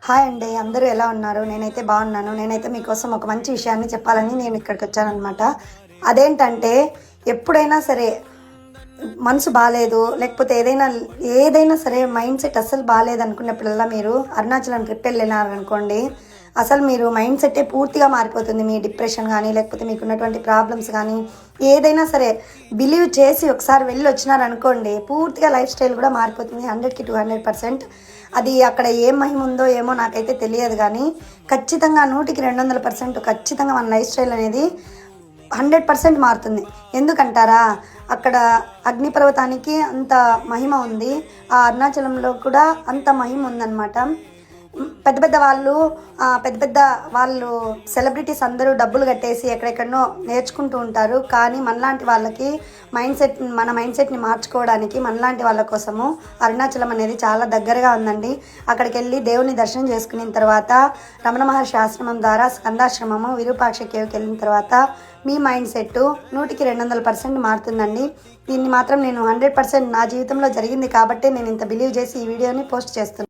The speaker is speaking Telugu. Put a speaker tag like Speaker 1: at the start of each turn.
Speaker 1: హాయ్ అండి, అందరూ ఎలా ఉన్నారు? నేనైతే బాగున్నాను. నేనైతే మీకోసం ఒక మంచి విషయాన్ని చెప్పాలని నేను ఇక్కడికి వచ్చానమాట. అదేంటంటే, ఎప్పుడైనా సరే మనసు బాగాలేదు, లేకపోతే ఏదైనా సరే మైండ్ సెట్ అస్సలు బాగాలేదు అనుకున్నప్పుడల్లా మీరు అరుణాచలం ట్రిప్ వెళ్ళినారనుకోండి, అసలు మీరు మైండ్ సెట్టే పూర్తిగా మారిపోతుంది. మీ డిప్రెషన్ కానీ, లేకపోతే మీకున్నటువంటి ప్రాబ్లమ్స్ కానీ, ఏదైనా సరే బిలీవ్ చేసి ఒకసారి వెళ్ళి వచ్చినారనుకోండి, పూర్తిగా లైఫ్ స్టైల్ కూడా మారిపోతుంది. 100కి 200%. అది అక్కడ ఏం మహిమ ఉందో ఏమో నాకైతే తెలియదు, కానీ ఖచ్చితంగా 100కి 200% ఖచ్చితంగా మన లైఫ్ స్టైల్ అనేది 100% మారుతుంది. ఎందుకంటారా, అక్కడ అగ్నిపర్వతానికి అంత మహిమ ఉంది, ఆ అరుణాచలంలో కూడా అంత మహిమ ఉందన్నమాట. పెద్ద పెద్ద వాళ్ళు సెలబ్రిటీస్ అందరూ డబ్బులు కట్టేసి ఎక్కడెక్కడనో నేర్చుకుంటూ ఉంటారు. కానీ మనలాంటి వాళ్ళకి మన మైండ్ సెట్ని మార్చుకోవడానికి మనలాంటి వాళ్ళ కోసము అరుణాచలం అనేది చాలా దగ్గరగా ఉందండి. అక్కడికి వెళ్ళి దేవుని దర్శనం చేసుకున్న తర్వాత రమణ మహర్షి ఆశ్రమం ద్వారా స్కందాశ్రమము విరూపాక్ష కేవ్కి వెళ్ళిన తర్వాత మీ మైండ్ సెట్ 100కి 200% మారుతుందండి. దీన్ని మాత్రం నేను 100% నా జీవితంలో జరిగింది కాబట్టి నేను ఇంత బిలీవ్ చేసి ఈ వీడియోని పోస్ట్ చేస్తున్నాను.